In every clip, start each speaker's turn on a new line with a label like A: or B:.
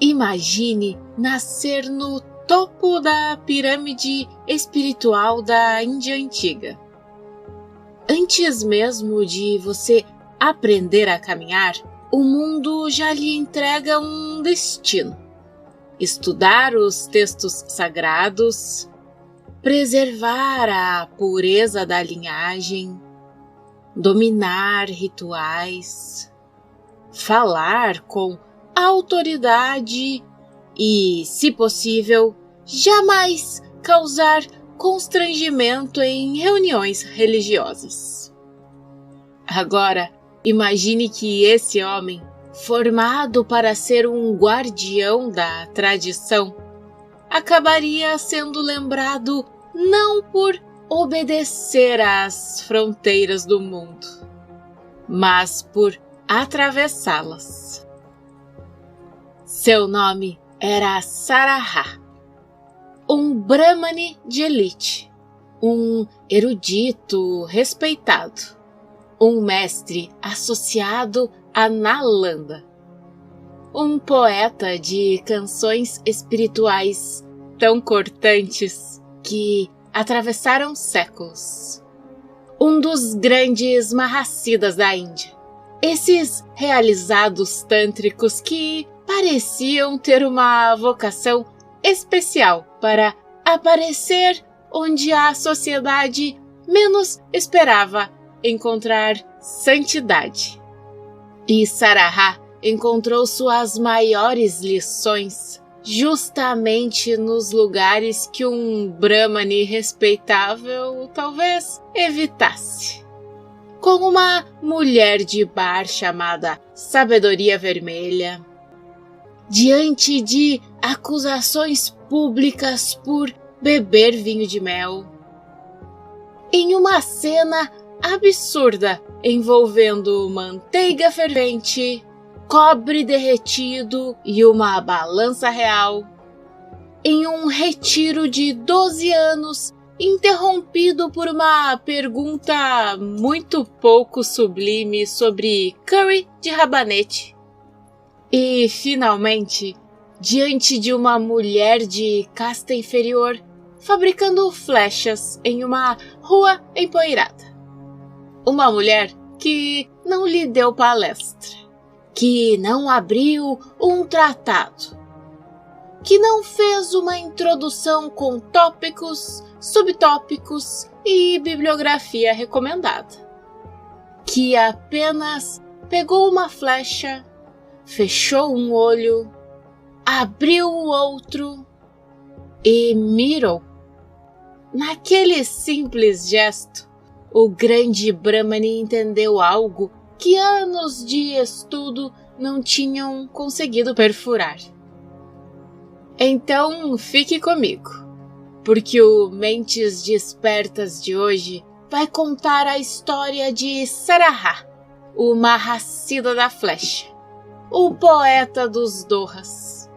A: Imagine nascer no topo da pirâmide espiritual da Índia Antiga. Antes mesmo de você aprender a caminhar, o mundo já lhe entrega um destino: estudar os textos sagrados, preservar a pureza da linhagem, dominar rituais, falar com autoridade e, se possível, jamais causar constrangimento em reuniões religiosas. Agora, imagine que esse homem, formado para ser um guardião da tradição, acabaria sendo lembrado não por obedecer às fronteiras do mundo, mas por atravessá-las. Seu nome era Saraha, um brahmane de elite, um erudito respeitado, um mestre associado a Nalanda, um poeta de canções espirituais tão cortantes que atravessaram séculos, um dos grandes Mahasiddhas da Índia, esses realizados tântricos que pareciam ter uma vocação especial para aparecer onde a sociedade menos esperava encontrar santidade. E Saraha encontrou suas maiores lições justamente nos lugares que um brahmane respeitável talvez evitasse. Com uma mulher de bar chamada Sabedoria Vermelha, diante de acusações públicas por beber vinho de mel, em uma cena absurda envolvendo manteiga fervente, cobre derretido e uma balança real, em um retiro de 12 anos interrompido por uma pergunta muito pouco sublime sobre curry de rabanete. E, finalmente, diante de uma mulher de casta inferior fabricando flechas em uma rua empoeirada. Uma mulher que não lhe deu palestra, que não abriu um tratado, que não fez uma introdução com tópicos, subtópicos e bibliografia recomendada, que apenas pegou uma flecha, fechou um olho, abriu o outro e mirou. Naquele simples gesto, o grande Brahmani entendeu algo que anos de estudo não tinham conseguido perfurar. Então fique comigo, porque o Mentes Despertas de hoje vai contar a história de Saraha, o Mahasiddha da flecha, o poeta dos Dohas,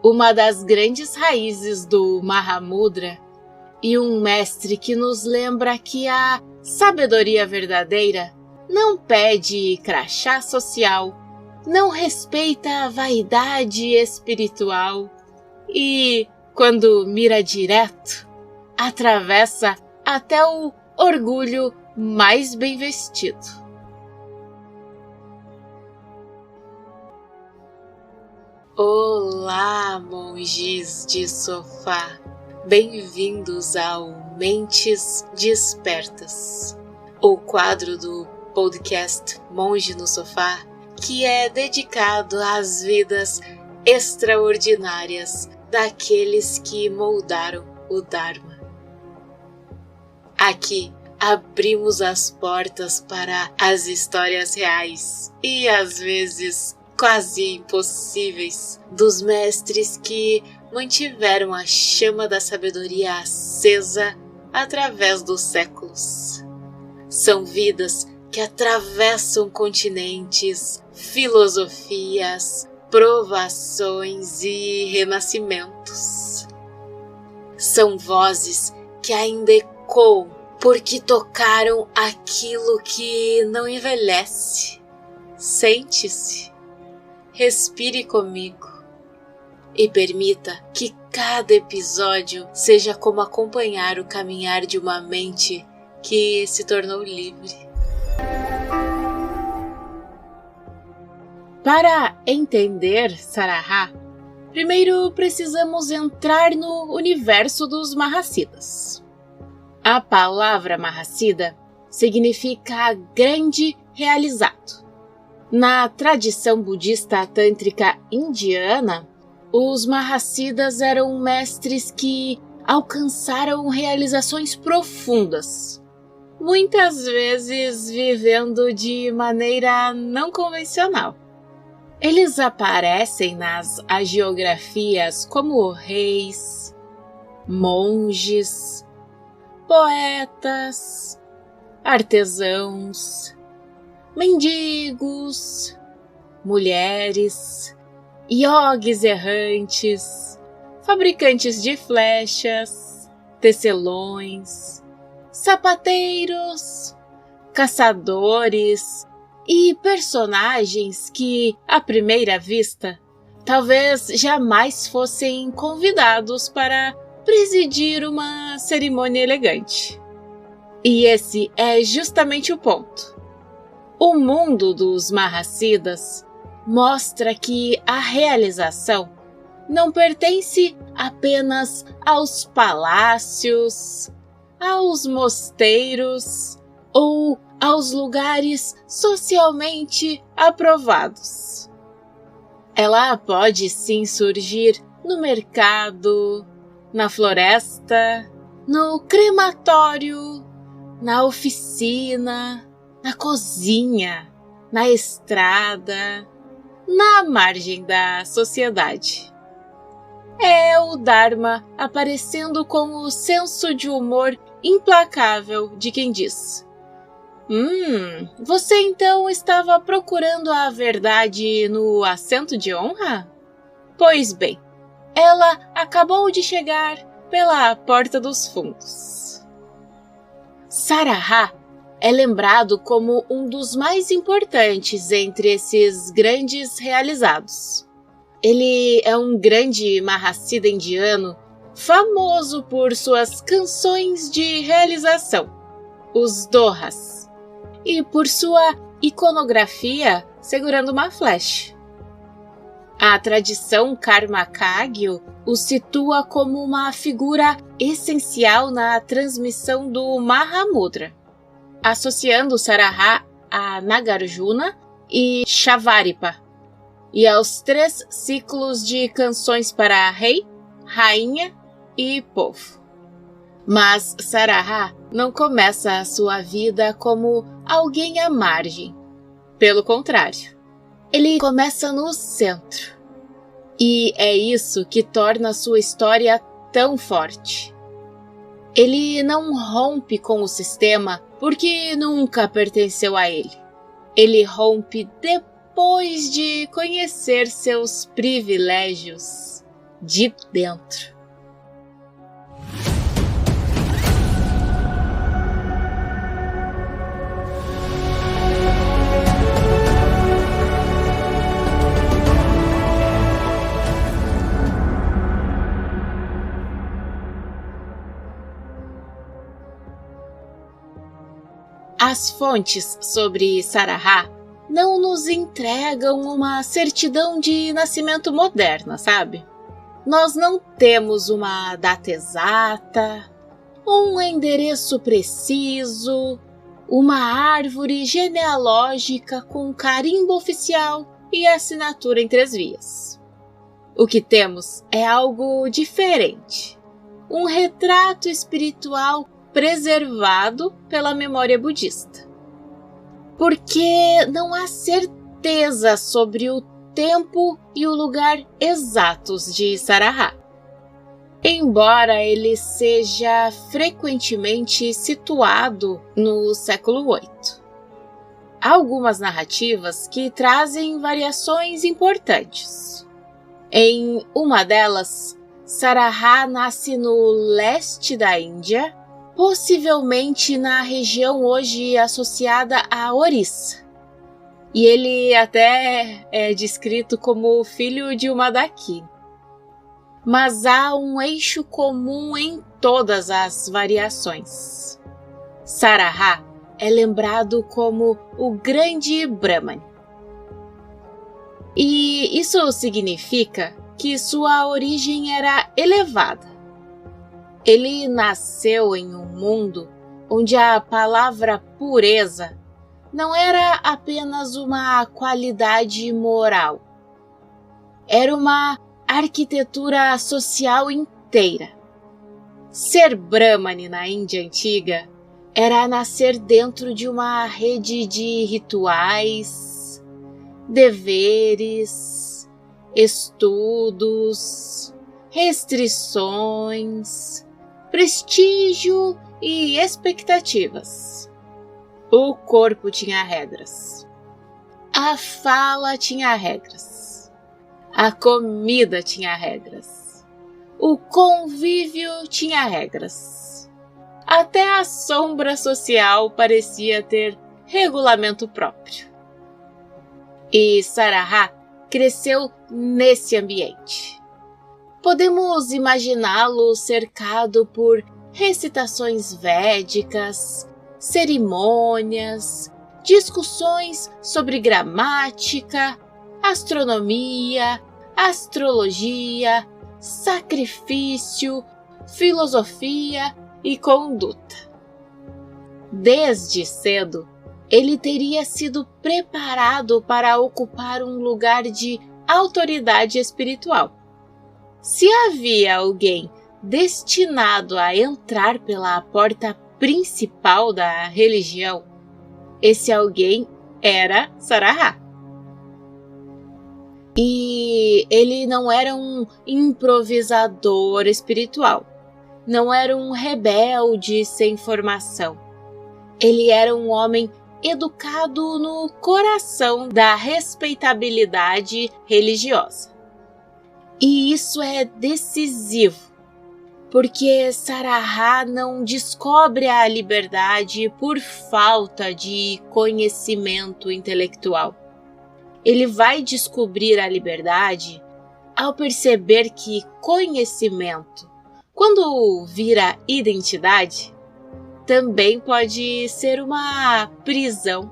A: uma das grandes raízes do Mahamudra e um mestre que nos lembra que a sabedoria verdadeira não pede crachá social, não respeita a vaidade espiritual e, quando mira direto, atravessa até o orgulho mais bem vestido. Olá, monges de sofá! Bem-vindos ao Mentes Despertas, o quadro do podcast Monge no Sofá, que é dedicado às vidas extraordinárias daqueles que moldaram o Dharma. Aqui abrimos as portas para as histórias reais e às vezes quase impossíveis dos mestres que mantiveram a chama da sabedoria acesa através dos séculos. São vidas que atravessam continentes, filosofias, provações e renascimentos. São vozes que ainda ecoam porque tocaram aquilo que não envelhece. Sente-se, respire comigo e permita que cada episódio seja como acompanhar o caminhar de uma mente que se tornou livre. Para entender Sarahá, primeiro precisamos entrar no universo dos Mahasiddhas. A palavra Mahasiddha significa grande realizado. Na tradição budista tântrica indiana, os Mahasiddhas eram mestres que alcançaram realizações profundas, muitas vezes vivendo de maneira não convencional. Eles aparecem nas agiografias como reis, monges, poetas, artesãos, mendigos, mulheres, iogues errantes, fabricantes de flechas, tecelões, sapateiros, caçadores e personagens que, à primeira vista, talvez jamais fossem convidados para presidir uma cerimônia elegante. E esse é justamente o ponto. O mundo dos Mahasiddhas mostra que a realização não pertence apenas aos palácios, aos mosteiros ou aos lugares socialmente aprovados. Ela pode sim surgir no mercado, na floresta, no crematório, na oficina, na cozinha, na estrada, na margem da sociedade. É o Dharma aparecendo com o senso de humor implacável de quem diz: você então estava procurando a verdade no assento de honra? Pois bem, ela acabou de chegar pela porta dos fundos. Sarahá é lembrado como um dos mais importantes entre esses grandes realizados. Ele é um grande Mahasiddha indiano, famoso por suas canções de realização, os dohas, e por sua iconografia segurando uma flecha. A tradição Karmakagyo o situa como uma figura essencial na transmissão do Mahamudra, associando Sarahá a Nagarjuna e Shravaripa, e aos 3 ciclos de canções para rei, rainha e povo. Mas Sarahá não começa a sua vida como alguém à margem. Pelo contrário, ele começa no centro. E é isso que torna sua história tão forte. Ele não rompe com o sistema porque nunca pertenceu a ele. Ele rompe depois de conhecer seus privilégios de dentro. As fontes sobre Sarahá não nos entregam uma certidão de nascimento moderna, sabe? Nós não temos uma data exata, um endereço preciso, uma árvore genealógica com carimbo oficial e assinatura em 3 vias. O que temos é algo diferente, um retrato espiritual preservado pela memória budista. Porque não há certeza sobre o tempo e o lugar exatos de Sarahá, embora ele seja frequentemente situado no século VIII. Há algumas narrativas que trazem variações importantes. Em uma delas, Sarahá nasce no leste da Índia, possivelmente na região hoje associada a Orissa. E ele até é descrito como filho de uma Dakini. mas há um eixo comum em todas as variações. Saraha é lembrado como o grande Brahman. E isso significa que sua origem era elevada. Ele nasceu em um mundo onde a palavra pureza não era apenas uma qualidade moral. Era uma arquitetura social inteira. Ser Brahmane na Índia Antiga era nascer dentro de uma rede de rituais, deveres, estudos, restrições, prestígio e expectativas. O corpo tinha regras. A fala tinha regras. A comida tinha regras. O convívio tinha regras. Até a sombra social parecia ter regulamento próprio. E Saraha cresceu nesse ambiente. Podemos imaginá-lo cercado por recitações védicas, cerimônias, discussões sobre gramática, astronomia, astrologia, sacrifício, filosofia e conduta. Desde cedo, ele teria sido preparado para ocupar um lugar de autoridade espiritual. Se havia alguém destinado a entrar pela porta principal da religião, esse alguém era Saraha. E ele não era um improvisador espiritual, não era um rebelde sem formação. Ele era um homem educado no coração da respeitabilidade religiosa. E isso é decisivo, porque Saraha não descobre a liberdade por falta de conhecimento intelectual. Ele vai descobrir a liberdade ao perceber que conhecimento, quando vira identidade, também pode ser uma prisão.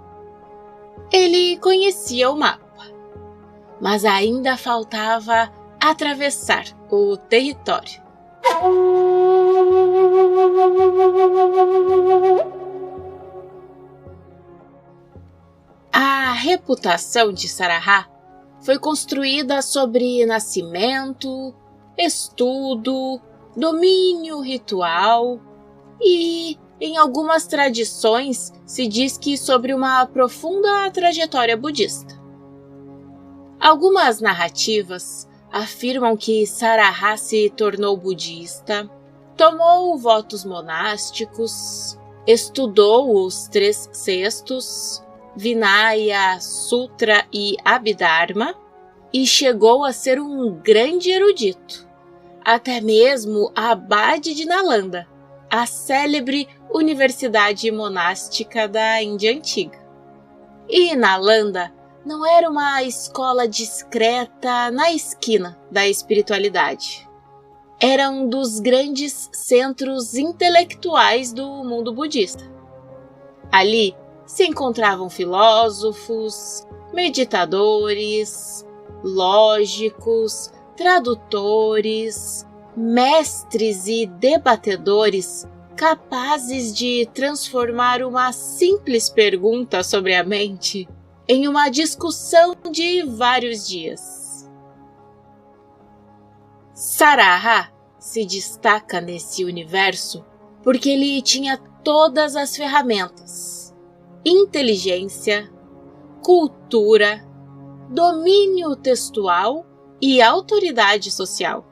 A: Ele conhecia o mapa, mas ainda faltava atravessar o território. A reputação de Saraha foi construída sobre nascimento, estudo, domínio ritual e, em algumas tradições, se diz que sobre uma profunda trajetória budista. Algumas narrativas afirmam que Saraha se tornou budista, tomou votos monásticos, estudou os 3 cestos, Vinaya, Sutra e Abhidharma, e chegou a ser um grande erudito, até mesmo abade de Nalanda, a célebre universidade monástica da Índia Antiga. E Nalanda não era uma escola discreta na esquina da espiritualidade. Era um dos grandes centros intelectuais do mundo budista. Ali se encontravam filósofos, meditadores, lógicos, tradutores, mestres e debatedores capazes de transformar uma simples pergunta sobre a mente em uma discussão de vários dias. Saraha se destaca nesse universo porque ele tinha todas as ferramentas: inteligência, cultura, domínio textual e autoridade social.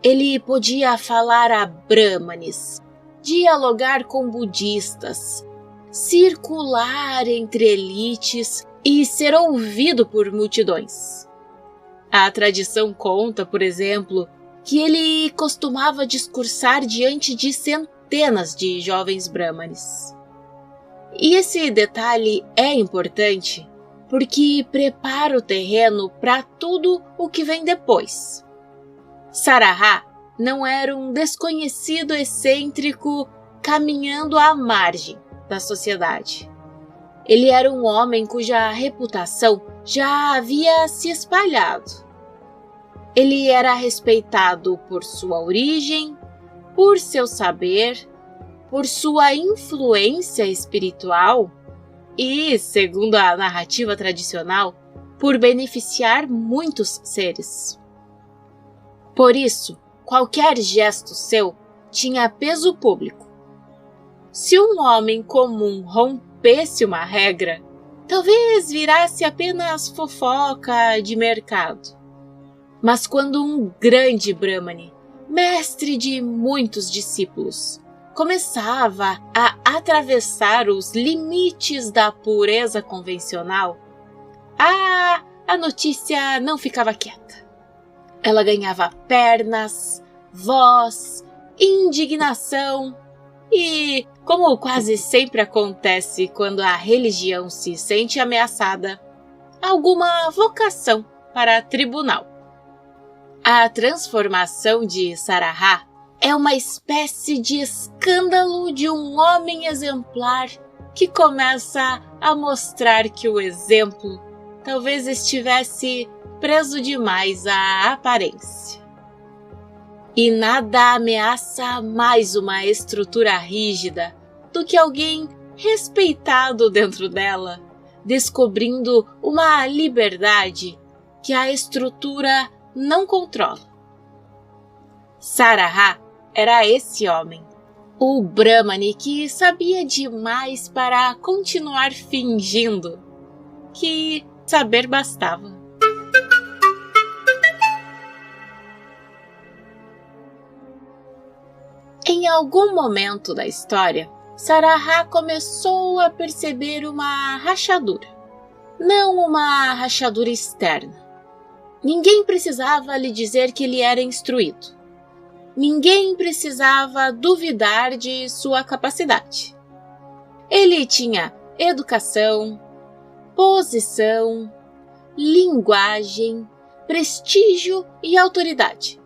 A: Ele podia falar a brahmanes, dialogar com budistas, circular entre elites e ser ouvido por multidões. A tradição conta, por exemplo, que ele costumava discursar diante de centenas de jovens brahmanes. E esse detalhe é importante porque prepara o terreno para tudo o que vem depois. Saraha não era um desconhecido excêntrico caminhando à margem da sociedade. Ele era um homem cuja reputação já havia se espalhado. Ele era respeitado por sua origem, por seu saber, por sua influência espiritual e, segundo a narrativa tradicional, por beneficiar muitos seres. Por isso, qualquer gesto seu tinha peso público. Se um homem comum rompesse uma regra, talvez virasse apenas fofoca de mercado. Mas quando um grande Brahmane, mestre de muitos discípulos, começava a atravessar os limites da pureza convencional, a notícia não ficava quieta. Ela ganhava pernas, voz, indignação e, como quase sempre acontece quando a religião se sente ameaçada, alguma vocação para tribunal. A transformação de Saraha é uma espécie de escândalo de um homem exemplar que começa a mostrar que o exemplo talvez estivesse preso demais à aparência. E nada ameaça mais uma estrutura rígida do que alguém respeitado dentro dela, descobrindo uma liberdade que a estrutura não controla. Saraha era esse homem, o Brahmane que sabia demais para continuar fingindo que saber bastava. Em algum momento da história, Saraha começou a perceber uma rachadura. Não uma rachadura externa. Ninguém precisava lhe dizer que ele era instruído. Ninguém precisava duvidar de sua capacidade. Ele tinha educação, posição, linguagem, prestígio e autoridade.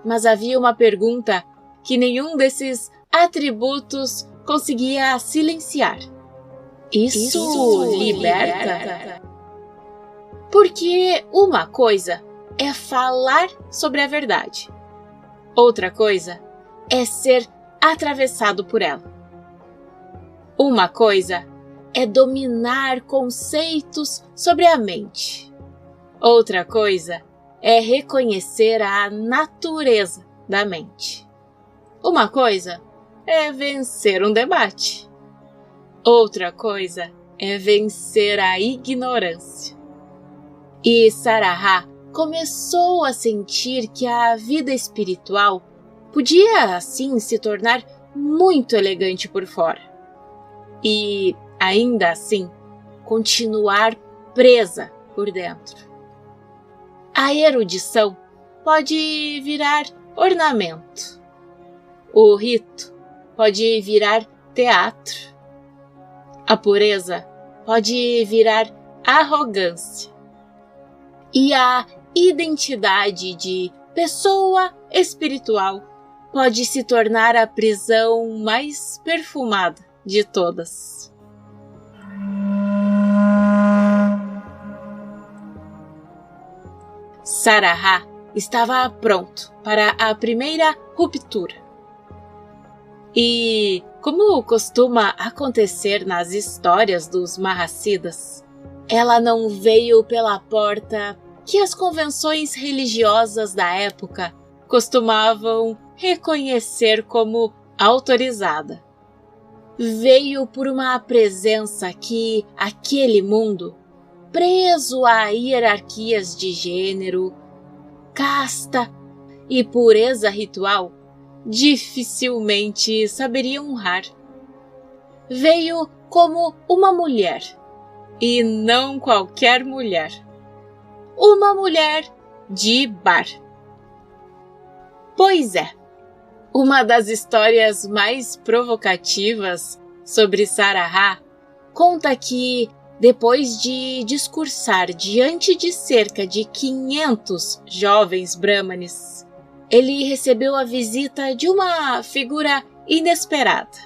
A: Mas havia uma pergunta que nenhum desses atributos conseguia silenciar. Isso liberta? Porque uma coisa é falar sobre a verdade. Outra coisa é ser atravessado por ela. Uma coisa é dominar conceitos sobre a mente. Outra coisa é reconhecer a natureza da mente. Uma coisa é vencer um debate. Outra coisa é vencer a ignorância. E Saraha começou a sentir que a vida espiritual podia, assim, se tornar muito elegante por fora. E, ainda assim, continuar presa por dentro. A erudição pode virar ornamento. O rito pode virar teatro. A pureza pode virar arrogância. E a identidade de pessoa espiritual pode se tornar a prisão mais perfumada de todas. Saraha estava pronto para a primeira ruptura. E, como costuma acontecer nas histórias dos Mahasiddhas, ela não veio pela porta que as convenções religiosas da época costumavam reconhecer como autorizada. Veio por uma presença que aquele mundo, preso a hierarquias de gênero, casta e pureza ritual, dificilmente saberia honrar. Veio como uma mulher, e não qualquer mulher. Uma mulher de bar. Pois é, uma das histórias mais provocativas sobre Saraha conta que, depois de discursar diante de cerca de 500 jovens brahmanes, ele recebeu a visita de uma figura inesperada.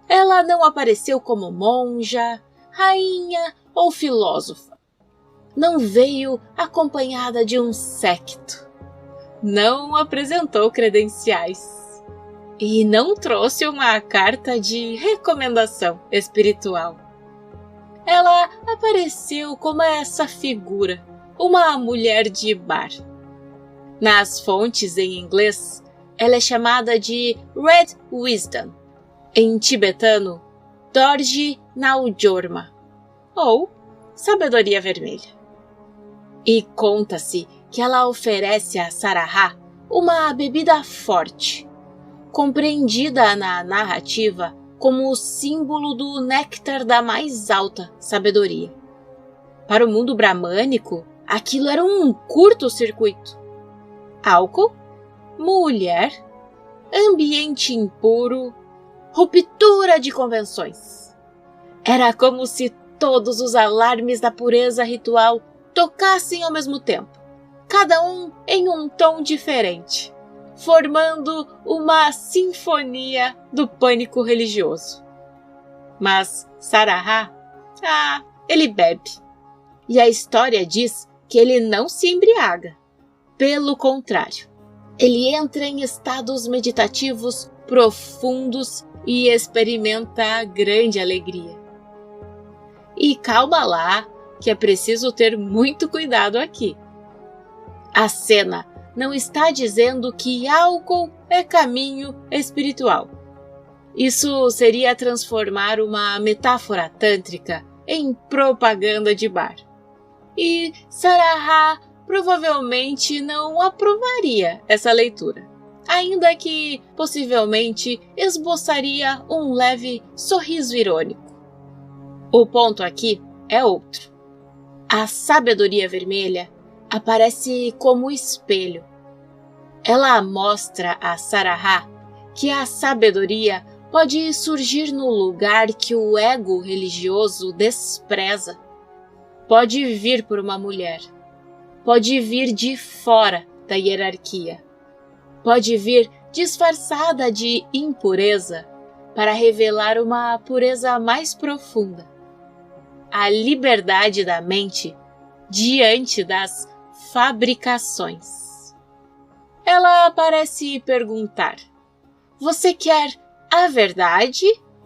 A: Ela não apareceu como monja, rainha ou filósofa. Não veio acompanhada de um séquito. Não apresentou credenciais. E não trouxe uma carta de recomendação espiritual. Ela apareceu como essa figura, uma mulher de bar. Nas fontes em inglês, ela é chamada de Red Wisdom, em tibetano, Dorje Naljorma, ou Sabedoria Vermelha. E conta-se que ela oferece a Saraha uma bebida forte, compreendida na narrativa como o símbolo do néctar da mais alta sabedoria. Para o mundo bramânico, aquilo era um curto-circuito. Álcool, mulher, ambiente impuro, ruptura de convenções. Era como se todos os alarmes da pureza ritual tocassem ao mesmo tempo, cada um em um tom diferente, formando uma sinfonia do pânico religioso. Mas Saraha, ele bebe. E a história diz que ele não se embriaga. Pelo contrário, ele entra em estados meditativos profundos e experimenta grande alegria. E calma lá, que é preciso ter muito cuidado aqui. A cena não está dizendo que álcool é caminho espiritual. Isso seria transformar uma metáfora tântrica em propaganda de bar. E Saraha provavelmente não aprovaria essa leitura, ainda que possivelmente esboçaria um leve sorriso irônico. O ponto aqui é outro. A sabedoria vermelha aparece como espelho. Ela mostra a Saraha que a sabedoria pode surgir no lugar que o ego religioso despreza. Pode vir por uma mulher. Pode vir de fora da hierarquia. Pode vir disfarçada de impureza para revelar uma pureza mais profunda. A liberdade da mente diante das fabricações. Ela parece perguntar: você quer a verdade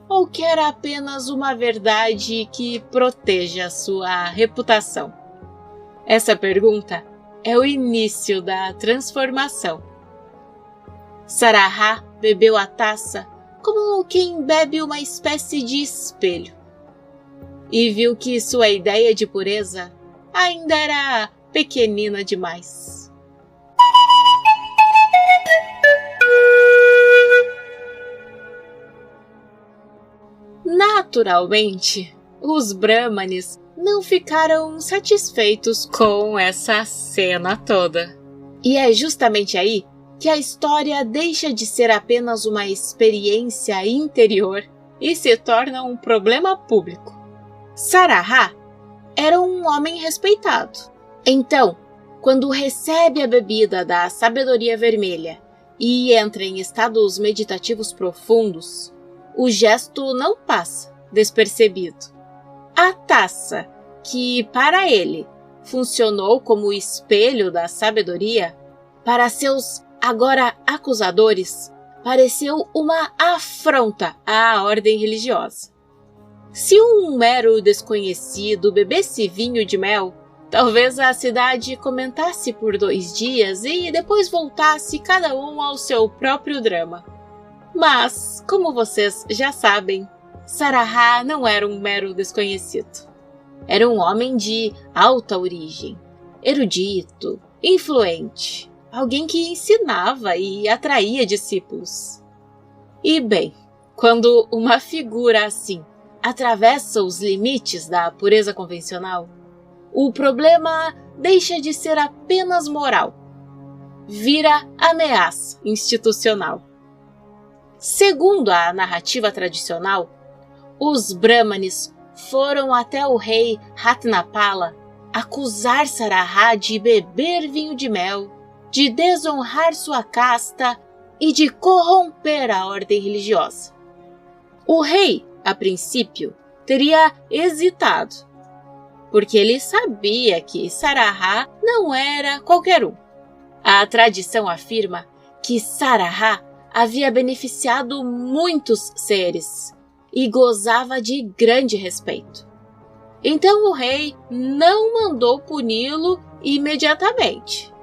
A: ou quer apenas uma verdade que proteja a sua reputação? Essa pergunta é o início da transformação. Saraha bebeu a taça como quem bebe uma espécie de espelho e viu que sua ideia de pureza ainda era pequenina demais. Naturalmente, os Brahmanes não ficaram satisfeitos com essa cena toda. E é justamente aí que a história deixa de ser apenas uma experiência interior e se torna um problema público. Saraha era um homem respeitado. Então, quando recebe a bebida da sabedoria vermelha e entra em estados meditativos profundos, o gesto não passa despercebido. A taça, que para ele funcionou como o espelho da sabedoria, para seus agora acusadores, pareceu uma afronta à ordem religiosa. Se um mero desconhecido bebesse vinho de mel, talvez a cidade comentasse por 2 dias e depois voltasse cada um ao seu próprio drama. Mas, como vocês já sabem, Saraha não era um mero desconhecido. Era um homem de alta origem, erudito, influente, alguém que ensinava e atraía discípulos. E bem, quando uma figura assim atravessa os limites da pureza convencional, o problema deixa de ser apenas moral, vira ameaça institucional. Segundo a narrativa tradicional, os Brahmanes foram até o rei Ratnapala acusar Saraha de beber vinho de mel, de desonrar sua casta e de corromper a ordem religiosa. O rei, a princípio, teria hesitado, porque ele sabia que Sarahá não era qualquer um. A tradição afirma que Sarahá havia beneficiado muitos seres e gozava de grande respeito. Então o rei não mandou puni-lo imediatamente,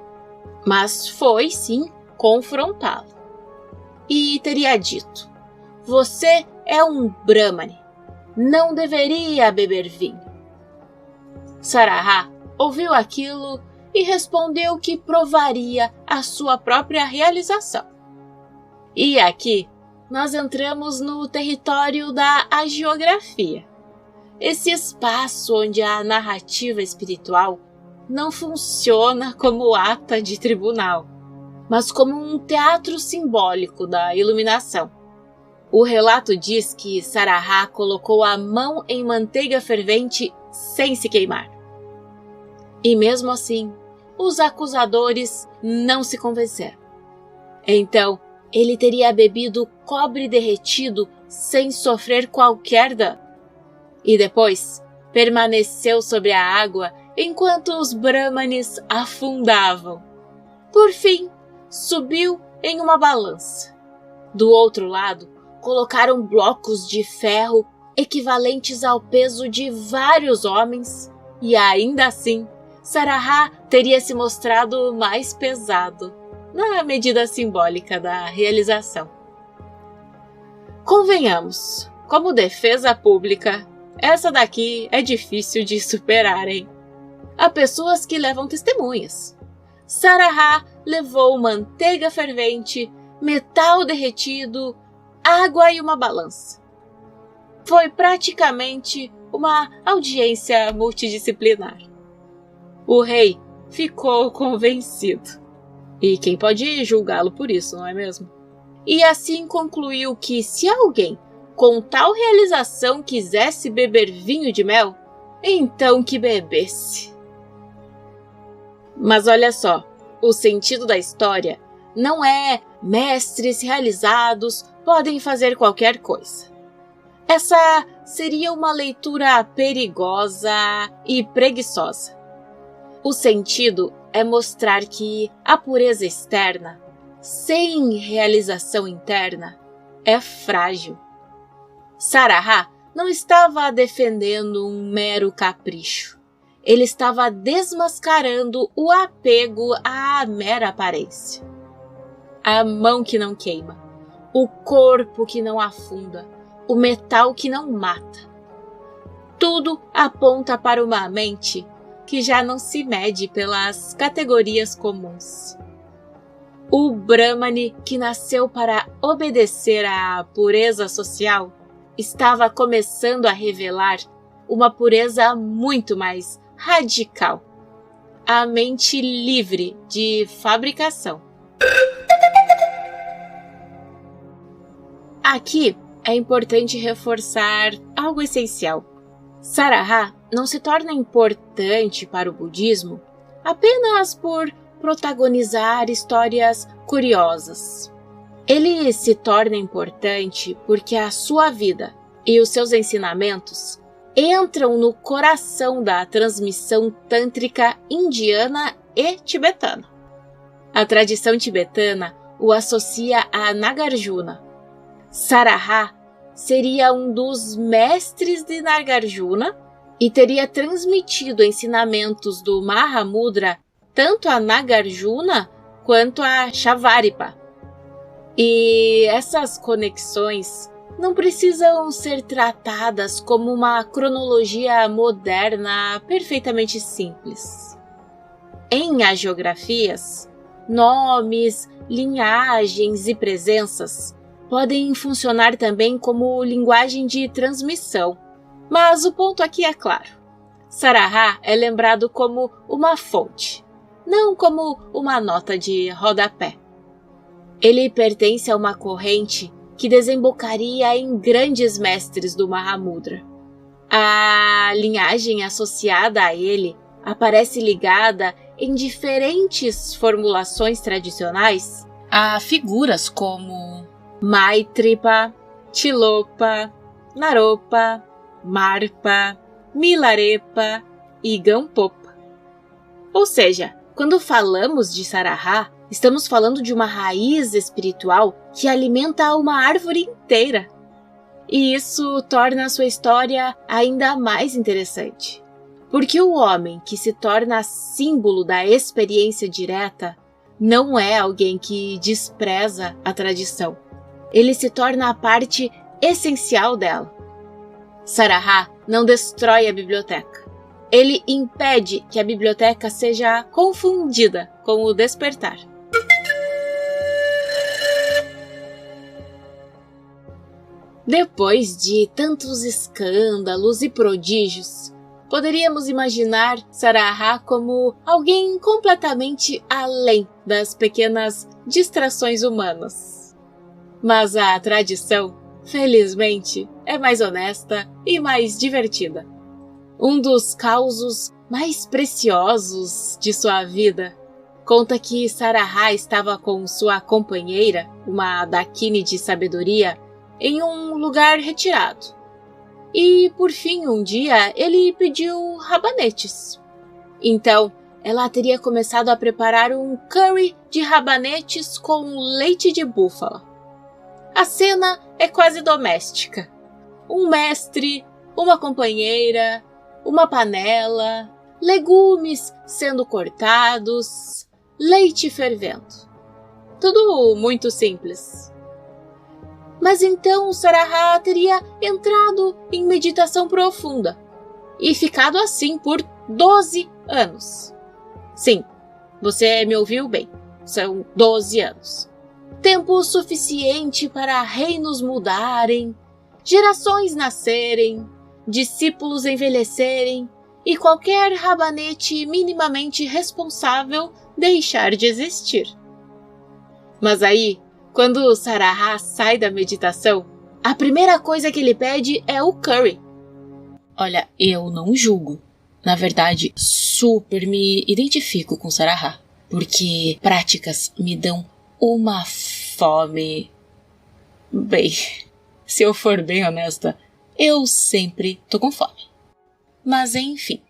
A: mas foi sim confrontá-lo. E teria dito: você é um Brahmane, não deveria beber vinho. Sarahá ouviu aquilo e respondeu que provaria a sua própria realização. E aqui nós entramos no território da hagiografia, esse espaço onde a narrativa espiritual não funciona como ata de tribunal, mas como um teatro simbólico da iluminação. O relato diz que Sarahá colocou a mão em manteiga fervente sem se queimar. E mesmo assim, os acusadores não se convenceram. Então, ele teria bebido cobre derretido sem sofrer qualquer dano. E depois, permaneceu sobre a água enquanto os brahmanes afundavam. Por fim, subiu em uma balança. Do outro lado, colocaram blocos de ferro equivalentes ao peso de vários homens, e ainda assim, Sarahá teria se mostrado mais pesado, na medida simbólica da realização. Convenhamos, como defesa pública, essa daqui é difícil de superar, hein? Há pessoas que levam testemunhas. Sarahá levou manteiga fervente, metal derretido, água e uma balança. Foi praticamente uma audiência multidisciplinar. O rei ficou convencido. E quem pode julgá-lo por isso, não é mesmo? E assim concluiu que se alguém com tal realização quisesse beber vinho de mel, então que bebesse. Mas olha só, o sentido da história não é mestres realizados podem fazer qualquer coisa. Essa seria uma leitura perigosa e preguiçosa. O sentido é mostrar que a pureza externa, sem realização interna, é frágil. Sarahá não estava defendendo um mero capricho. Ele estava desmascarando o apego à mera aparência. A mão que não queima, o corpo que não afunda, o metal que não mata. Tudo aponta para uma mente que já não se mede pelas categorias comuns. O Brahmane que nasceu para obedecer à pureza social estava começando a revelar uma pureza muito mais radical, a mente livre de fabricação. Aqui é importante reforçar algo essencial. Sarahá não se torna importante para o budismo apenas por protagonizar histórias curiosas. Ele se torna importante porque a sua vida e os seus ensinamentos entram no coração da transmissão tântrica indiana e tibetana. A tradição tibetana o associa a Nagarjuna. Sarahá seria um dos mestres de Nagarjuna e teria transmitido ensinamentos do Mahamudra tanto a Nagarjuna quanto a Shavarpa. E essas conexões não precisam ser tratadas como uma cronologia moderna perfeitamente simples. Em hagiografias, nomes, linhagens e presenças podem funcionar também como linguagem de transmissão. Mas o ponto aqui é claro. Sarahá é lembrado como uma fonte, não como uma nota de rodapé. Ele pertence a uma corrente que desembocaria em grandes mestres do Mahamudra. A linhagem associada a ele aparece ligada em diferentes formulações tradicionais a figuras como Maitripa, Tilopa, Naropa, Marpa, Milarepa e Gampopa. Ou seja, quando falamos de Saraha, estamos falando de uma raiz espiritual que alimenta uma árvore inteira. E isso torna a sua história ainda mais interessante. Porque o homem que se torna símbolo da experiência direta não é alguém que despreza a tradição. Ele se torna a parte essencial dela. Saraha não destrói a biblioteca. Ele impede que a biblioteca seja confundida com o despertar. Depois de tantos escândalos e prodígios, poderíamos imaginar Saraha como alguém completamente além das pequenas distrações humanas. Mas a tradição, felizmente, é mais honesta e mais divertida. Um dos causos mais preciosos de sua vida conta que Saraha estava com sua companheira, uma Dakini de sabedoria, em um lugar retirado. E, por fim, um dia, ele pediu rabanetes. Então, ela teria começado a preparar um curry de rabanetes com leite de búfala. A cena é quase doméstica. Um mestre, uma companheira, uma panela, legumes sendo cortados, leite fervendo. Tudo muito simples. Mas então Saraha teria entrado em meditação profunda e ficado assim por 12 anos. Sim, você me ouviu bem, são 12 anos. Tempo suficiente para reinos mudarem, gerações nascerem, discípulos envelhecerem e qualquer rabanete minimamente responsável deixar de existir. Mas aí, quando Saraha sai da meditação, a primeira coisa que ele pede é o curry. Olha, eu não julgo. Na verdade, super me identifico com Saraha, porque práticas me dão uma fome. Bem, se eu for bem honesta, eu sempre tô com fome. Mas enfim.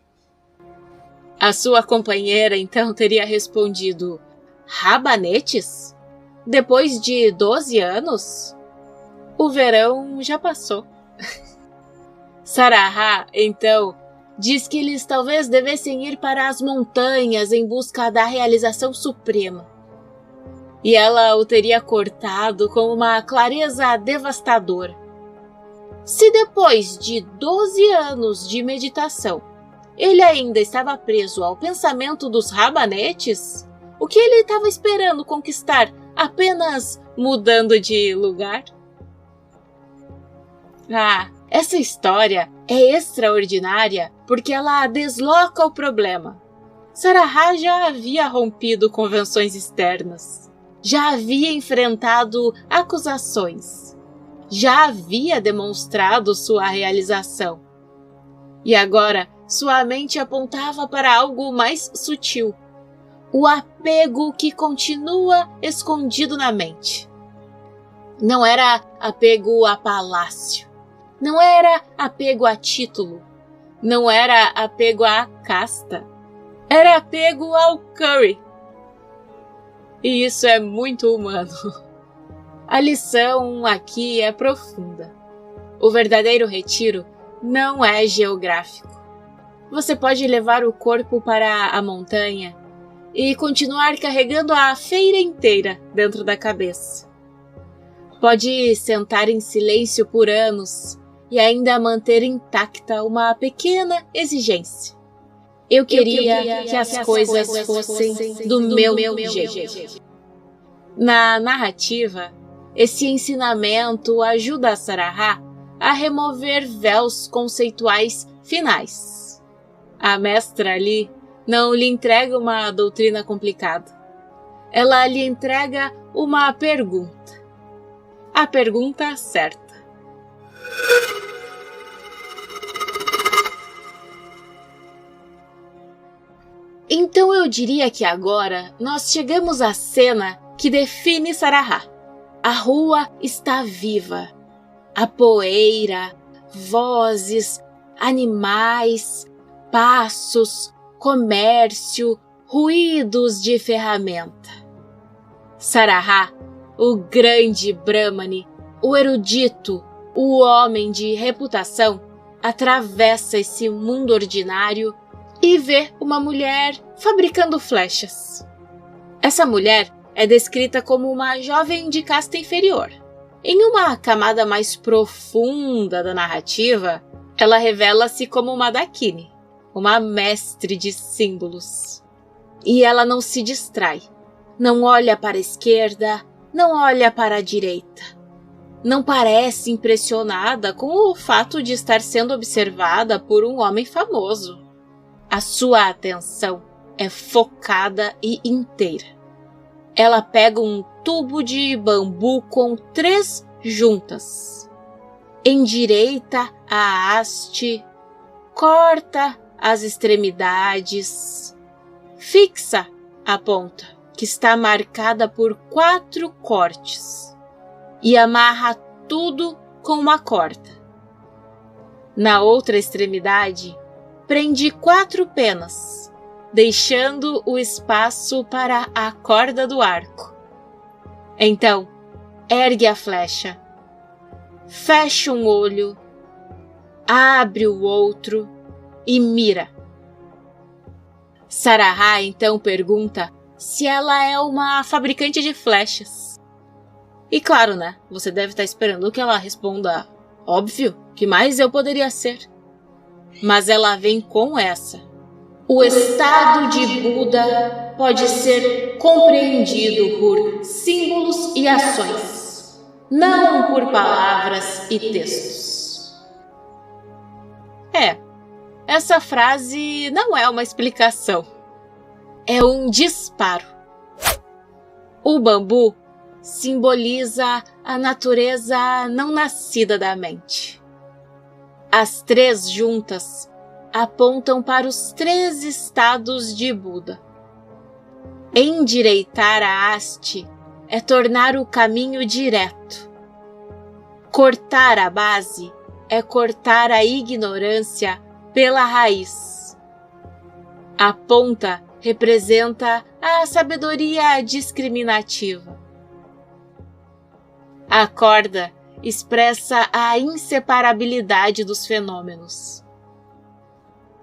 A: A sua companheira então teria respondido: rabanetes? Depois de 12 anos? O verão já passou. Saraha, então, diz que eles talvez devessem ir para as montanhas em busca da realização suprema. E ela o teria cortado com uma clareza devastadora. Se depois de 12 anos de meditação, ele ainda estava preso ao pensamento dos rabanetes, o que ele estava esperando conquistar apenas mudando de lugar? Ah, essa história é extraordinária porque ela desloca o problema. Saraha já havia rompido convenções externas, já havia enfrentado acusações, já havia demonstrado sua realização. E agora sua mente apontava para algo mais sutil. O apego que continua escondido na mente. Não era apego a palácio. Não era apego a título. Não era apego à casta. Era apego ao curry. E isso é muito humano. A lição aqui é profunda. O verdadeiro retiro não é geográfico. Você pode levar o corpo para a montanha e continuar carregando a feira inteira dentro da cabeça. Pode sentar em silêncio por anos e ainda manter intacta uma pequena exigência. Eu queria que as coisas fossem do meu jeito. Na narrativa, esse ensinamento ajuda a Saraha a remover véus conceituais finais. A mestra ali não lhe entrega uma doutrina complicada. Ela lhe entrega uma pergunta. A pergunta certa. Então eu diria que agora nós chegamos à cena que define Sarahá. A rua está viva. A poeira, vozes, animais, passos, comércio, ruídos de ferramenta. Sarahá, o grande Brahmane, o erudito, o homem de reputação, atravessa esse mundo ordinário e vê uma mulher fabricando flechas. Essa mulher é descrita como uma jovem de casta inferior. Em uma camada mais profunda da narrativa, ela revela-se como uma Dakini, uma mestre de símbolos. E ela não se distrai, não olha para a esquerda, não olha para a direita. Não parece impressionada com o fato de estar sendo observada por um homem famoso. A sua atenção é focada e inteira. Ela pega um tubo de bambu com 3 juntas. Endireita a haste, corta as extremidades, fixa a ponta, que está marcada por 4 cortes, e amarra tudo com uma corda. Na outra extremidade, prende 4 penas, deixando o espaço para a corda do arco. Então, ergue a flecha, fecha um olho, abre o outro e mira. Sarahá então pergunta se ela é uma fabricante de flechas. E claro, né? Você deve estar esperando que ela responda: óbvio, que mais eu poderia ser? Mas ela vem com essa. O estado de Buda pode ser compreendido por símbolos e ações, não por palavras e textos. Essa frase não é uma explicação. É um disparo. O bambu simboliza a natureza não nascida da mente. As 3 juntas apontam para os 3 estados de Buda. Endireitar a haste é tornar o caminho direto. Cortar a base é cortar a ignorância pela raiz. A ponta representa a sabedoria discriminativa. A corda expressa a inseparabilidade dos fenômenos.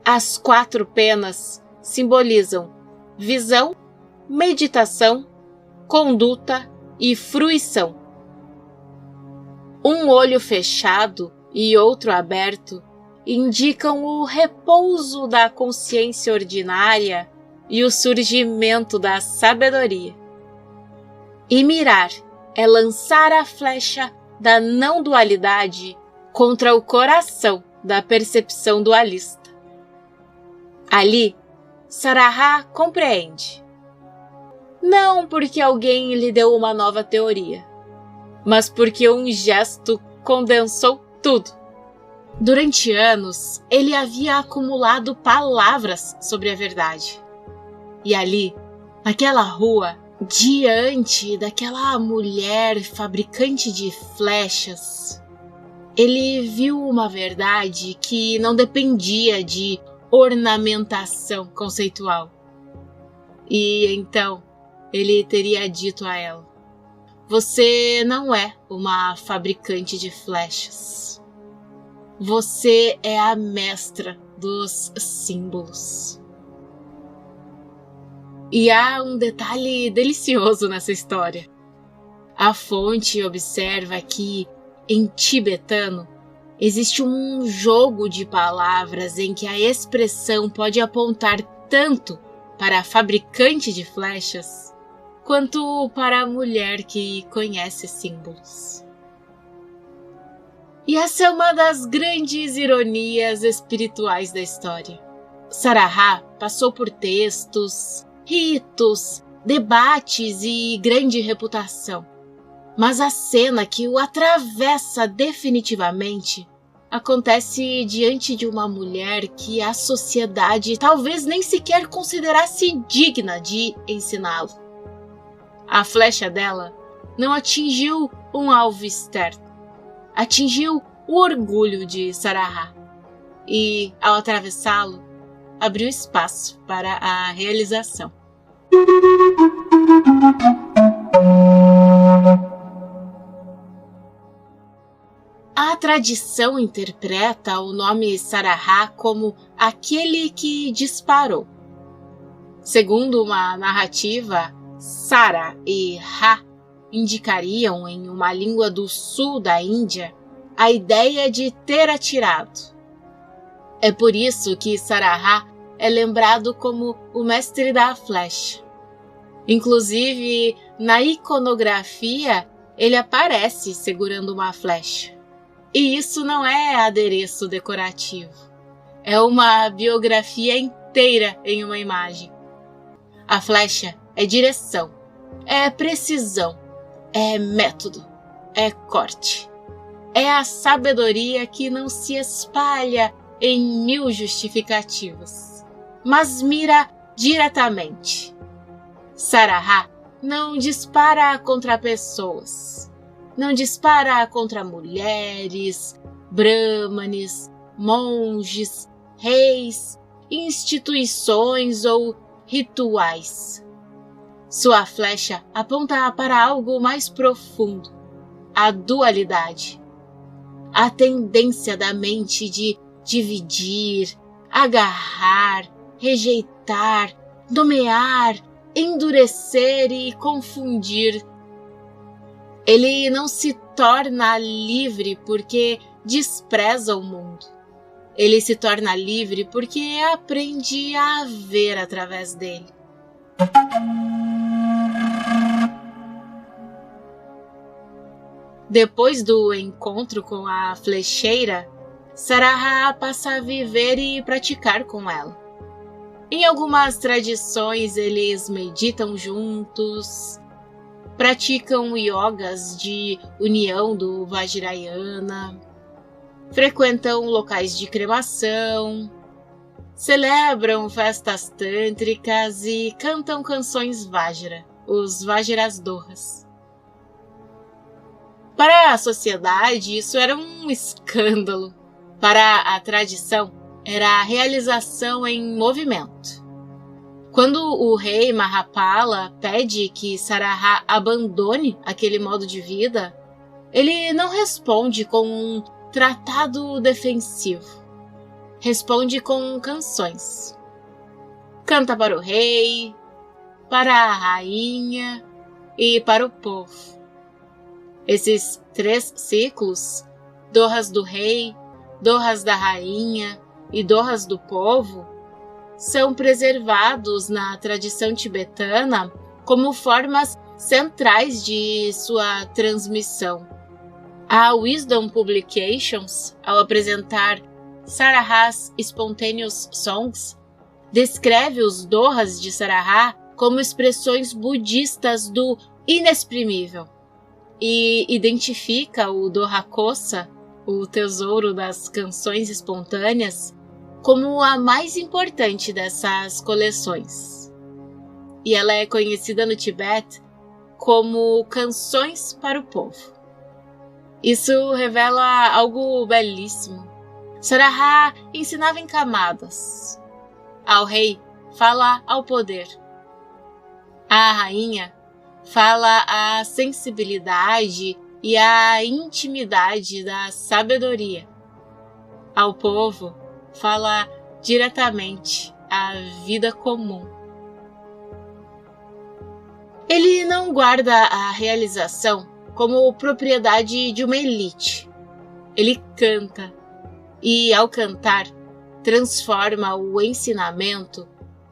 A: As 4 penas simbolizam visão, meditação, conduta e fruição. Um olho fechado e outro aberto indicam o repouso da consciência ordinária e o surgimento da sabedoria. E mirar é lançar a flecha da não-dualidade contra o coração da percepção dualista. Ali, Sarahá compreende. Não porque alguém lhe deu uma nova teoria, mas porque um gesto condensou tudo. Durante anos, ele havia acumulado palavras sobre a verdade. E ali, naquela rua, diante daquela mulher fabricante de flechas, ele viu uma verdade que não dependia de ornamentação conceitual. E então, ele teria dito a ela: você não é uma fabricante de flechas. Você é a mestra dos símbolos. E há um detalhe delicioso nessa história. A fonte observa que, em tibetano, existe um jogo de palavras em que a expressão pode apontar tanto para a fabricante de flechas quanto para a mulher que conhece símbolos. E essa é uma das grandes ironias espirituais da história. Sarahá passou por textos, ritos, debates e grande reputação. Mas a cena que o atravessa definitivamente acontece diante de uma mulher que a sociedade talvez nem sequer considerasse digna de ensiná-lo. A flecha dela não atingiu um alvo externo, atingiu o orgulho de Sarahá e, ao atravessá-lo, abriu espaço para a realização. A tradição interpreta o nome Sarahá como aquele que disparou. Segundo uma narrativa, Sara e Ra indicariam em uma língua do sul da Índia a ideia de ter atirado. É por isso que Sarahá é lembrado como o mestre da flecha. Inclusive, na iconografia, ele aparece segurando uma flecha. E isso não é adereço decorativo. É uma biografia inteira em uma imagem. A flecha é direção, é precisão, é método, é corte. É a sabedoria que não se espalha em mil justificativas, mas mira diretamente. Sarahá não dispara contra pessoas, não dispara contra mulheres, brahmanes, monges, reis, instituições ou rituais. Sua flecha aponta para algo mais profundo, a dualidade, a tendência da mente de dividir, agarrar, rejeitar, nomear, endurecer e confundir. Ele não se torna livre porque despreza o mundo. Ele se torna livre porque aprende a ver através dele. Depois do encontro com a flecheira, Sarahá passa a viver e praticar com ela. Em algumas tradições, eles meditam juntos, praticam yogas de união do Vajrayana, frequentam locais de cremação, celebram festas tântricas e cantam canções Vajra, os Vajras Dohas. Para a sociedade, isso era um escândalo. Para a tradição, era a realização em movimento. Quando o rei Mahapala pede que Sarahá abandone aquele modo de vida, ele não responde com um tratado defensivo. Responde com canções. Canta para o rei, para a rainha e para o povo. Esses 3 ciclos, Dohas do rei, Dohas da rainha e Dohas do povo, são preservados na tradição tibetana como formas centrais de sua transmissão. A Wisdom Publications, ao apresentar Sarahás Spontaneous Songs, descreve os Dohas de Sarahá como expressões budistas do inexprimível e identifica o Doha Kosa, o tesouro das canções espontâneas, como a mais importante dessas coleções. E ela é conhecida no Tibete como Canções para o Povo. Isso revela algo belíssimo. Sarahá ensinava em camadas. Ao rei, fala ao poder. À rainha, fala à sensibilidade e à intimidade da sabedoria. Ao povo, fala diretamente à vida comum. Ele não guarda a realização como propriedade de uma elite. Ele canta e, ao cantar, transforma o ensinamento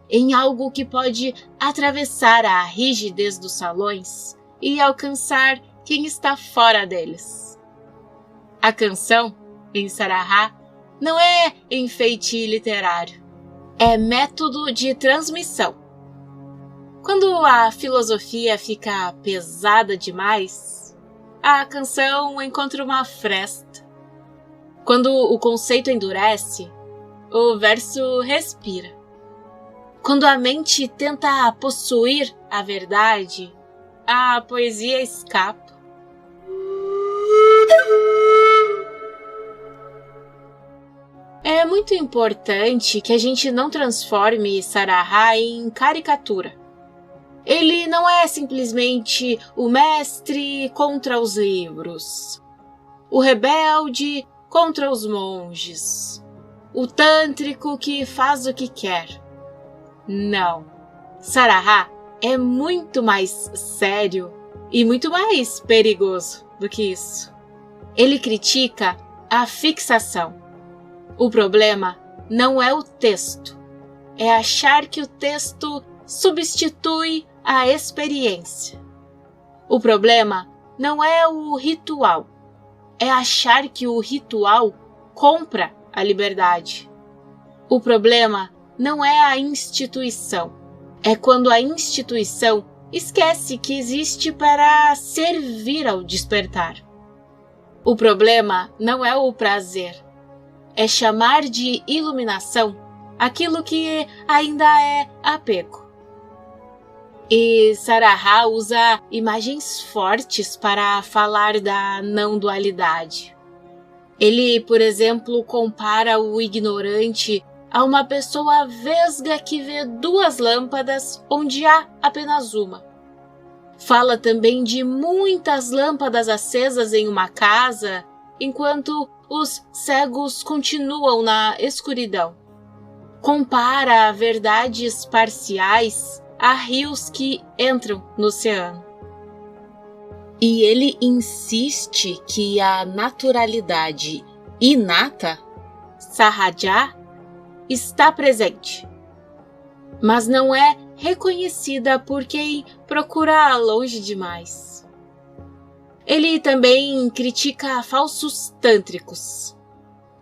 A: em algo que pode atravessar a rigidez dos salões e alcançar quem está fora deles. A canção, em Sarahá, não é enfeite literário, é método de transmissão. Quando a filosofia fica pesada demais, a canção encontra uma fresta. Quando o conceito endurece, o verso respira. Quando a mente tenta possuir a verdade, a poesia escapa. É muito importante que a gente não transforme Saraha em caricatura. Ele não é simplesmente o mestre contra os livros, o rebelde contra os monges, o tântrico que faz o que quer. Não. Saraha é muito mais sério e muito mais perigoso do que isso. Ele critica a fixação. O problema não é o texto, é achar que o texto substitui a experiência. O problema não é o ritual, é achar que o ritual compra a liberdade. O problema não é a instituição, é quando a instituição esquece que existe para servir ao despertar. O problema não é o prazer, é chamar de iluminação aquilo que ainda é apego. E Saraha usa imagens fortes para falar da não-dualidade. Ele, por exemplo, compara o ignorante a uma pessoa vesga que vê duas lâmpadas onde há apenas uma. Fala também de muitas lâmpadas acesas em uma casa, enquanto os cegos continuam na escuridão. Compara verdades parciais a rios que entram no oceano. E ele insiste que a naturalidade inata, Sahaja, está presente, mas não é reconhecida por quem procura longe demais. Ele também critica falsos tântricos,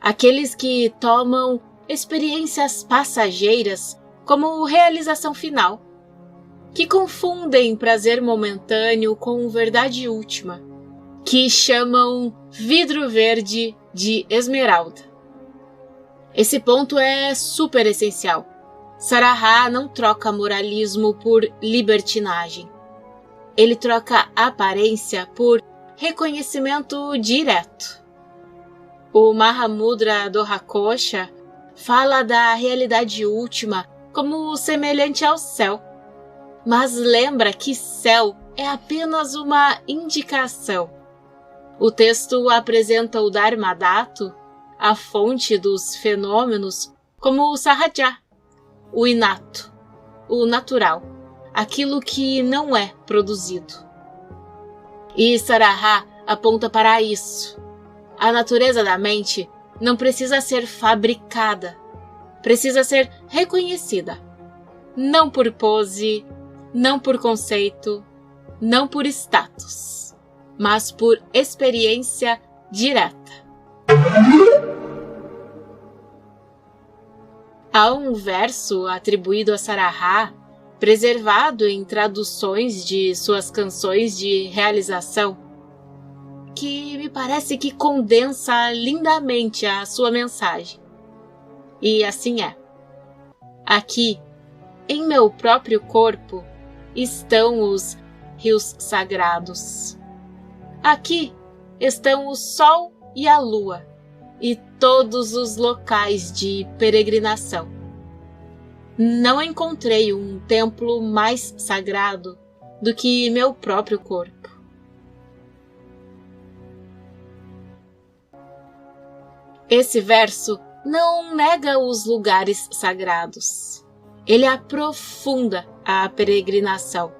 A: aqueles que tomam experiências passageiras como realização final, que confundem prazer momentâneo com verdade última, que chamam vidro verde de esmeralda. Esse ponto é super essencial. Saraha não troca moralismo por libertinagem. Ele troca aparência por reconhecimento direto. O Mahamudra Dhorakosha fala da realidade última como semelhante ao céu, mas lembra que céu é apenas uma indicação. O texto apresenta o Dharmadhatu, a fonte dos fenômenos, como o Sahaja, o inato, o natural, aquilo que não é produzido. E Saraha aponta para isso. A natureza da mente não precisa ser fabricada, precisa ser reconhecida, não por pose, não por conceito, não por status, mas por experiência direta. Há um verso atribuído a Saraha, preservado em traduções de suas canções de realização, que me parece que condensa lindamente a sua mensagem. E assim é. Aqui, em meu próprio corpo, estão os rios sagrados. Aqui estão o sol e a lua, e todos os locais de peregrinação. Não encontrei um templo mais sagrado do que meu próprio corpo. Esse verso não nega os lugares sagrados. Ele aprofunda a peregrinação.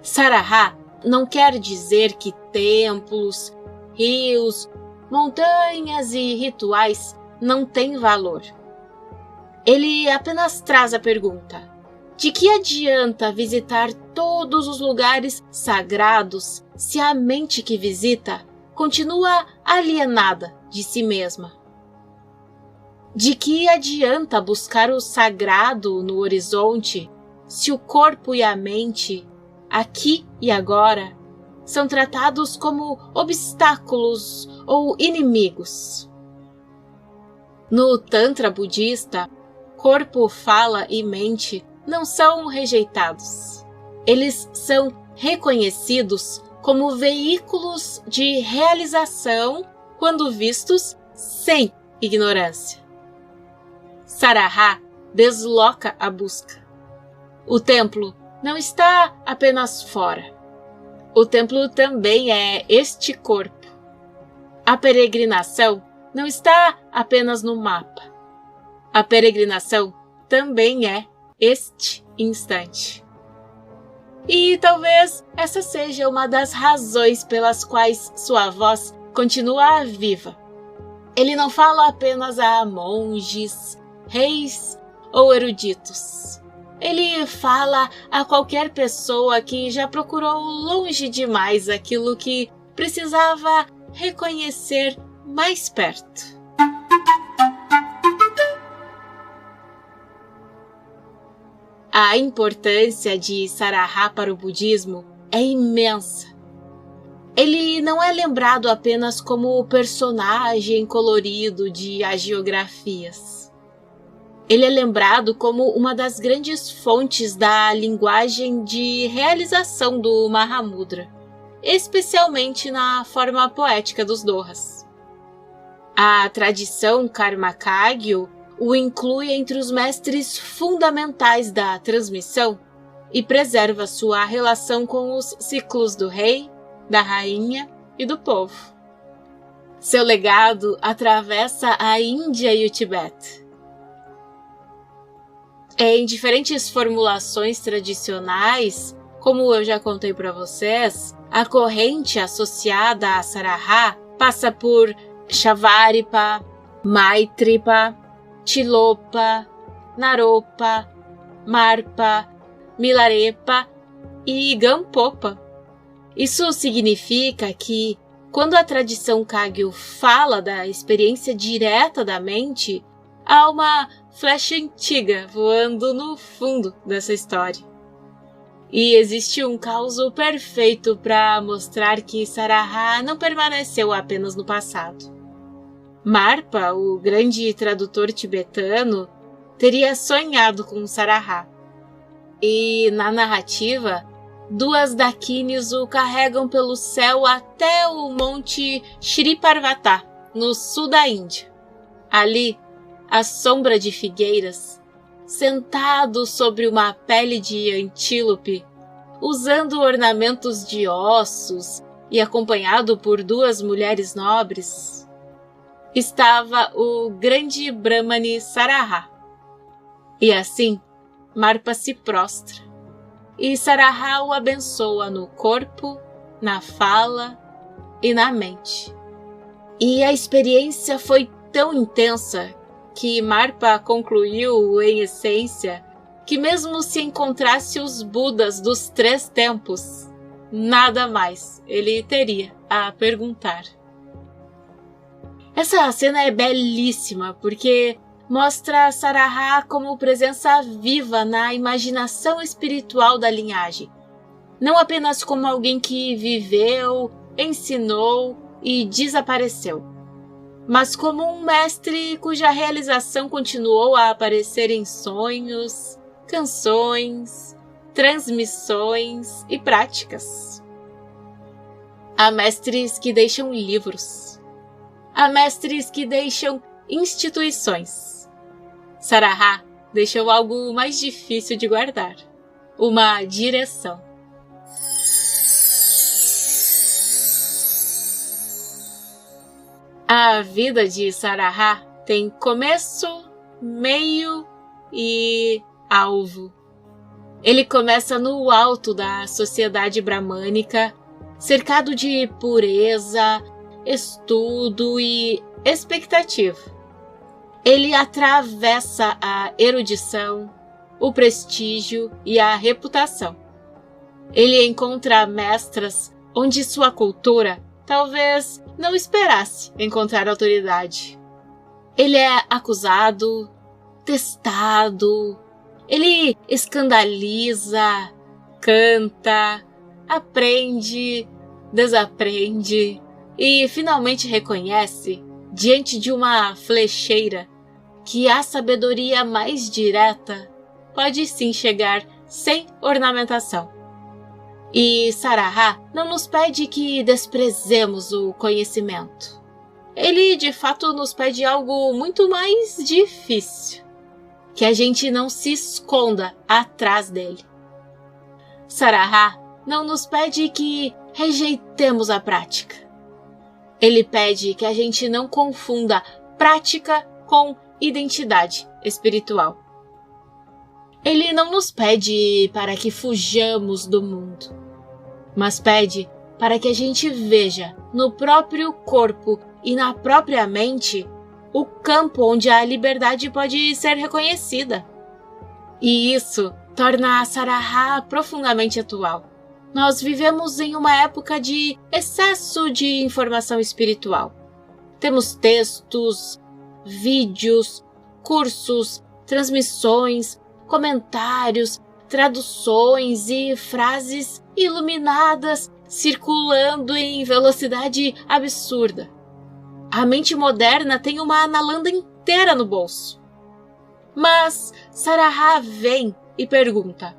A: Saraha não quer dizer que templos, rios, montanhas e rituais não têm valor. Ele apenas traz a pergunta: de que adianta visitar todos os lugares sagrados se a mente que visita continua alienada de si mesma? De que adianta buscar o sagrado no horizonte se o corpo e a mente, aqui e agora, são tratados como obstáculos ou inimigos? No Tantra budista, corpo, fala e mente não são rejeitados. Eles são reconhecidos como veículos de realização quando vistos sem ignorância. Saraha desloca a busca. O templo não está apenas fora. O templo também é este corpo. A peregrinação não está apenas no mapa. A peregrinação também é este instante. E talvez essa seja uma das razões pelas quais sua voz continua viva. Ele não fala apenas a monges, reis ou eruditos. Ele fala a qualquer pessoa que já procurou longe demais aquilo que precisava reconhecer mais perto. A importância de Saraha para o budismo é imensa. Ele não é lembrado apenas como o personagem colorido de hagiografias. Ele é lembrado como uma das grandes fontes da linguagem de realização do Mahamudra, especialmente na forma poética dos Dohas. A tradição Karmakagyo o inclui entre os mestres fundamentais da transmissão e preserva sua relação com os ciclos do rei, da rainha e do povo. Seu legado atravessa a Índia e o Tibete. Em diferentes formulações tradicionais, como eu já contei para vocês, a corrente associada a Saraha passa por Shavarippa, Maitripa, Tilopa, Naropa, Marpa, Milarepa e Gampopa. Isso significa que, quando a tradição Kagyu fala da experiência direta da mente, há uma flecha antiga voando no fundo dessa história. E existe um causo perfeito para mostrar que Saraha não permaneceu apenas no passado. Marpa, o grande tradutor tibetano, teria sonhado com Saraha. E, na narrativa, duas dakinis o carregam pelo céu até o monte Shri Parvata, no sul da Índia. Ali, à sombra de figueiras, sentado sobre uma pele de antílope, usando ornamentos de ossos e acompanhado por duas mulheres nobres, estava o grande Brahmani Saraha. E assim, Marpa se prostra, e Saraha o abençoa no corpo, na fala e na mente. E a experiência foi tão intensa que Marpa concluiu, em essência, que mesmo se encontrasse os Budas dos 3 tempos, nada mais ele teria a perguntar. Essa cena é belíssima porque mostra Saraha como presença viva na imaginação espiritual da linhagem, não apenas como alguém que viveu, ensinou e desapareceu, mas como um mestre cuja realização continuou a aparecer em sonhos, canções, transmissões e práticas. Há mestres que deixam livros. Há mestres que deixam instituições. Saraha deixou algo mais difícil de guardar: uma direção. A vida de Saraha tem começo, meio e alvo. Ele começa no alto da sociedade bramânica, cercado de pureza, estudo e expectativa. Ele atravessa a erudição, o prestígio e a reputação. Ele encontra mestras onde sua cultura talvez não esperasse encontrar autoridade. Ele é acusado, testado, ele escandaliza, canta, aprende, desaprende e finalmente reconhece, diante de uma flecheira, que a sabedoria mais direta pode sim chegar sem ornamentação. E Saraha não nos pede que desprezemos o conhecimento. Ele de fato nos pede algo muito mais difícil, que a gente não se esconda atrás dele. Saraha não nos pede que rejeitemos a prática. Ele pede que a gente não confunda prática com identidade espiritual. Ele não nos pede para que fujamos do mundo, mas pede para que a gente veja no próprio corpo e na própria mente o campo onde a liberdade pode ser reconhecida. E isso torna a Saraha profundamente atual. Nós vivemos em uma época de excesso de informação espiritual. Temos textos, vídeos, cursos, transmissões, comentários, traduções e frases iluminadas circulando em velocidade absurda. A mente moderna tem uma Nalanda inteira no bolso. Mas Saraha vem e pergunta: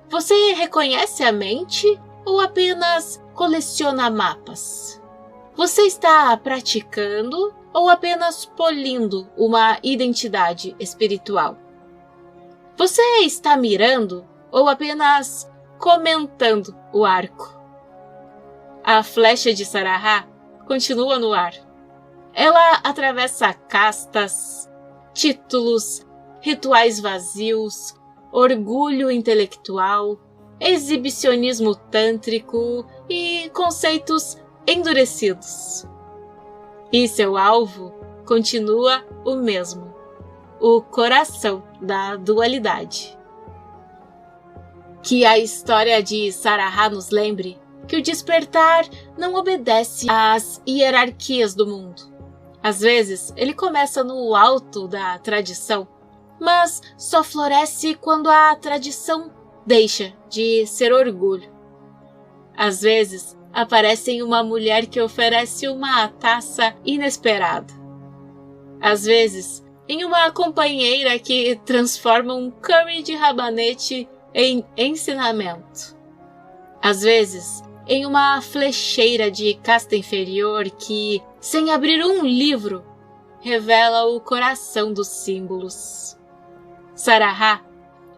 A: você reconhece a mente ou apenas coleciona mapas? Você está praticando ou apenas polindo uma identidade espiritual? Você está mirando ou apenas comentando o arco? A flecha de Saraha continua no ar. Ela atravessa castas, títulos, rituais vazios, orgulho intelectual, exibicionismo tântrico e conceitos endurecidos. E seu alvo continua o mesmo: o coração da dualidade. Que a história de Saraha nos lembre que o despertar não obedece às hierarquias do mundo. Às vezes, ele começa no alto da tradição, mas só floresce quando a tradição deixa de ser orgulho. Às vezes, aparece em uma mulher que oferece uma taça inesperada. Às vezes, em uma companheira que transforma um curry de rabanete em ensinamento. Às vezes, em uma flecheira de casta inferior que, sem abrir um livro, revela o coração dos símbolos. Saraha,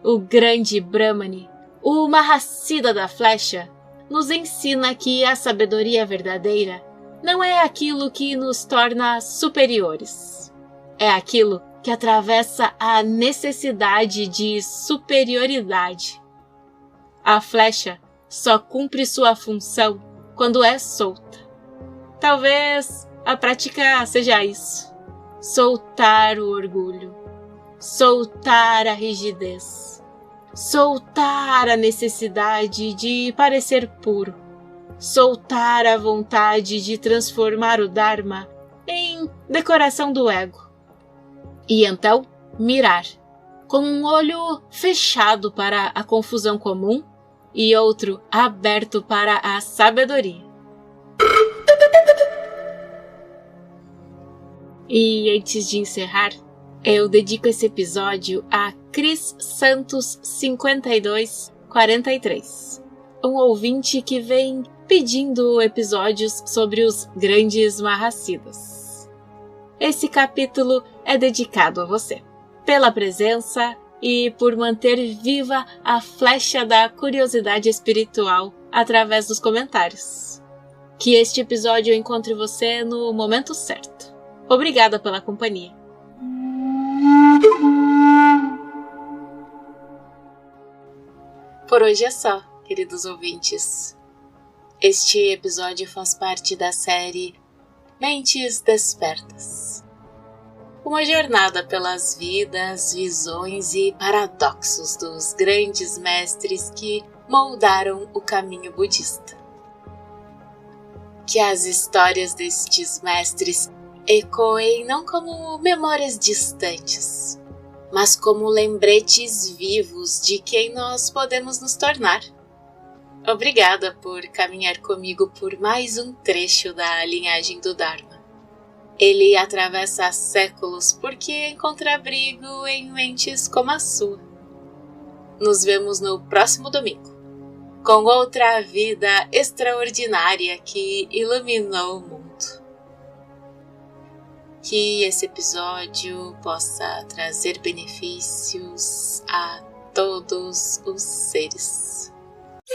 A: o grande Brahmani, o Mahasiddha da flecha, nos ensina que a sabedoria verdadeira não é aquilo que nos torna superiores. É aquilo que atravessa a necessidade de superioridade. A flecha só cumpre sua função quando é solta. Talvez a prática seja isso: soltar o orgulho, soltar a rigidez, soltar a necessidade de parecer puro, soltar a vontade de transformar o Dharma em decoração do ego. E então mirar, com um olho fechado para a confusão comum e outro aberto para a sabedoria. E antes de encerrar, eu dedico esse episódio a Cris Santos 5243, um ouvinte que vem pedindo episódios sobre os grandes Mahasiddhas. Esse capítulo é dedicado a você, pela presença e por manter viva a flecha da curiosidade espiritual através dos comentários. Que este episódio encontre você no momento certo. Obrigada pela companhia. Por hoje é só, queridos ouvintes. Este episódio faz parte da série Mentes Despertas. Uma jornada pelas vidas, visões e paradoxos dos grandes mestres que moldaram o caminho budista. Que as histórias destes mestres ecoem não como memórias distantes, mas como lembretes vivos de quem nós podemos nos tornar. Obrigada por caminhar comigo por mais um trecho da linhagem do Dharma. Ele atravessa séculos porque encontra abrigo em mentes como a sua. Nos vemos no próximo domingo, com outra vida extraordinária que iluminou o mundo. Que esse episódio possa trazer benefícios a todos os seres.